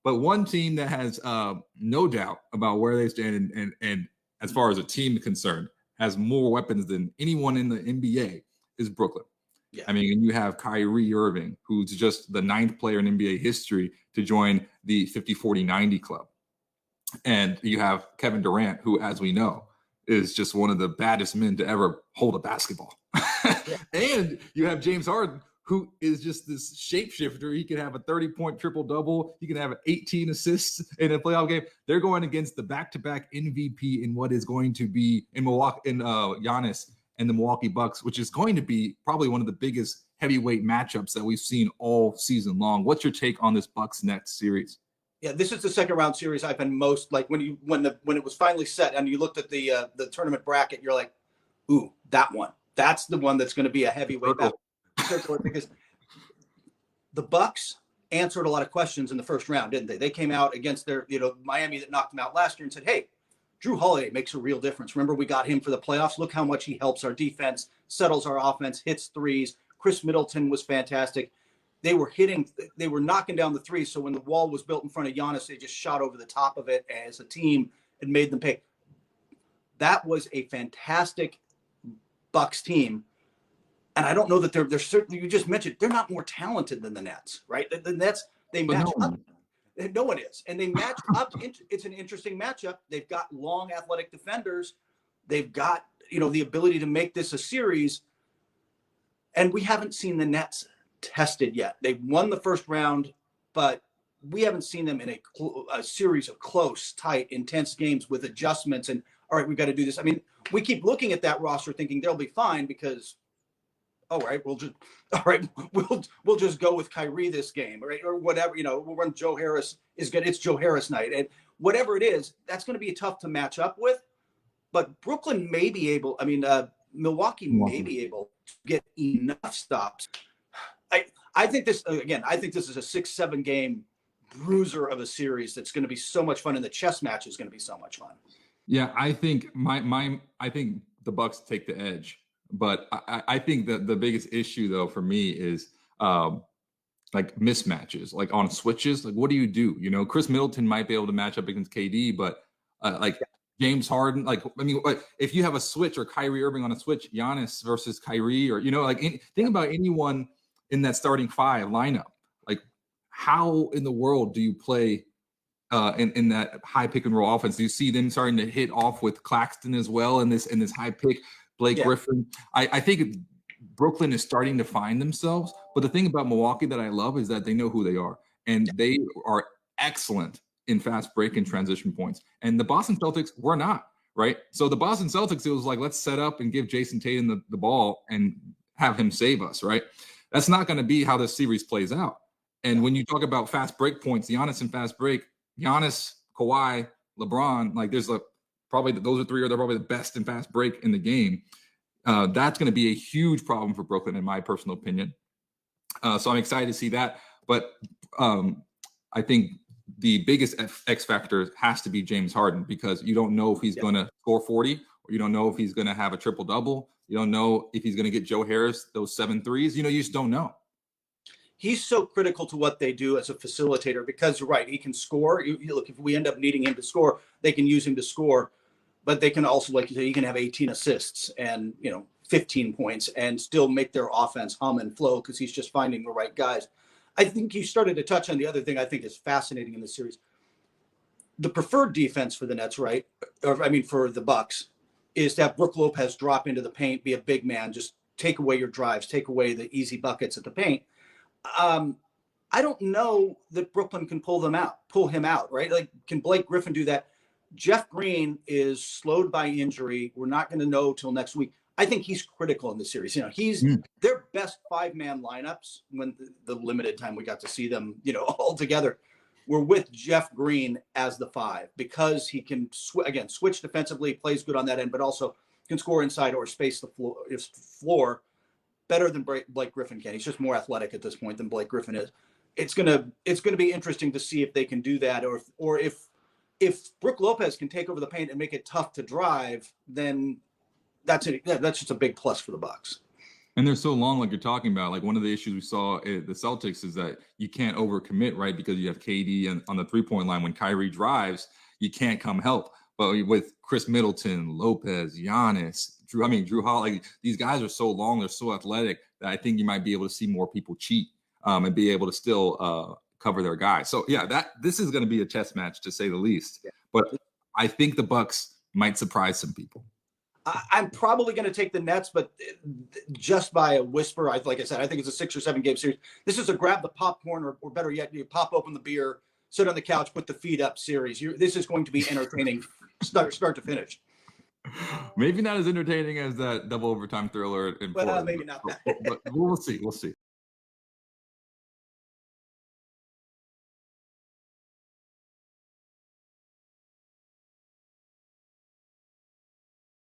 But one team that has no doubt about where they stand and as far as a team is concerned, has more weapons than anyone in the NBA is Brooklyn. Yeah. I mean, you have Kyrie Irving, who's just the 9th player in NBA history to join the 50-40-90 club. And you have Kevin Durant, who, as we know, is just one of the baddest men to ever hold a basketball. Yeah. And you have James Harden, who is just this shapeshifter. He can have a 30-point triple-double. He can have 18 assists in a playoff game. They're going against the back-to-back MVP in what is going to be in Milwaukee, in Giannis and the Milwaukee Bucks, which is going to be probably one of the biggest heavyweight matchups that we've seen all season long. What's your take on this Bucks-Nets series? Yeah, this is the second round series I've been most like when it was finally set and you looked at the tournament bracket, you're like, ooh, that one. That's the one that's going to be a heavyweight battle. Because the Bucks answered a lot of questions in the first round, didn't they? They came out against their, Miami that knocked them out last year and said, hey, Drew Holiday makes a real difference. Remember, we got him for the playoffs. Look how much he helps our defense, settles our offense, hits threes. Chris Middleton was fantastic. They were knocking down the threes. So when the wall was built in front of Giannis, they just shot over the top of it as a team and made them pay. That was a fantastic Bucks team. And I don't know that they're certainly, you just mentioned, they're not more talented than the Nets, right? The Nets, they match up. No one is. And they match up. It's an interesting matchup. They've got long athletic defenders. They've got, the ability to make this a series. And we haven't seen the Nets tested yet. They've won the first round, but we haven't seen them in a series of close, tight, intense games with adjustments. And all right, we've got to do this. I mean, we keep looking at that roster thinking they'll be fine because, we'll just go with Kyrie this game, right? Or whatever, when Joe Harris is good, it's Joe Harris night. And whatever it is, that's going to be tough to match up with. But Brooklyn may be able, Milwaukee may be able to get enough stops. I think this is a 6-7 game bruiser of a series that's going to be so much fun, and the chess match is going to be so much fun. Yeah, I think I think the Bucks take the edge, but I think that the biggest issue though for me is like mismatches, like on switches. Like, what do you do? Chris Middleton might be able to match up against KD, but James Harden, if you have a switch or Kyrie Irving on a switch, Giannis versus Kyrie, or think about anyone in that starting 5 lineup. Like, how in the world do you play in that high pick and roll offense? Do you see them starting to hit off with Claxton as well in this high pick, Blake Griffin? I think Brooklyn is starting to find themselves. But the thing about Milwaukee that I love is that they know who they are, and they are excellent in fast break and transition points. And the Boston Celtics were not, right? So the Boston Celtics, it was like, let's set up and give Jason Tatum the ball and have him save us, right? That's not going to be how this series plays out. And when you talk about fast break points, Giannis and fast break, Giannis, Kawhi, LeBron, those are three, they're probably the best in fast break in the game. That's going to be a huge problem for Brooklyn, in my personal opinion. So I'm excited to see that. But I think the biggest X factor has to be James Harden, because you don't know if he's going to score 40, or you don't know if he's going to have a triple-double. You don't know if he's going to get Joe Harris those 7 threes. You just don't know. He's so critical to what they do as a facilitator, because you're right, he can score. Look, if we end up needing him to score, they can use him to score. But they can also, like you say, he can have 18 assists and 15 points and still make their offense hum and flow, because he's just finding the right guys. I think you started to touch on the other thing I think is fascinating in this series. The preferred defense for the Nets, right? For the Bucks, is to have Brook Lopez drop into the paint, be a big man, just take away your drives, take away the easy buckets at the paint. I don't know that Brooklyn can pull him out, right? Like, can Blake Griffin do that? Jeff Green is slowed by injury. We're not going to know till next week. I think he's critical in the series. He's their best 5-man lineups when the limited time we got to see them, all together, were with Jeff Green as the 5, because he can switch defensively, plays good on that end, but also can score inside or space the floor better than Blake Griffin can. He's just more athletic at this point than Blake Griffin is. It's gonna be interesting to see if they can do that, or if Brook Lopez can take over the paint and make it tough to drive, then that's just a big plus for the Bucks. And they're so long, like you're talking about. Like one of the issues we saw at the Celtics is that you can't overcommit, right? Because you have KD on the 3-point line. When Kyrie drives, you can't come help. But with Chris Middleton, Lopez, Giannis, Drew Holiday, like, these guys are so long, they're so athletic that I think you might be able to see more people cheat and be able to still cover their guys. So yeah, this is going to be a chess match to say the least. Yeah. But I think the Bucks might surprise some people. I'm probably going to take the Nets, but just by a whisper. Like I said, I think it's a 6 or 7 game series. This is a grab the popcorn, or better yet, you pop open the beer, sit on the couch, put the feet up series. This is going to be entertaining, start to finish. Maybe not as entertaining as that double overtime thriller. But maybe not that. But we'll see. We'll see.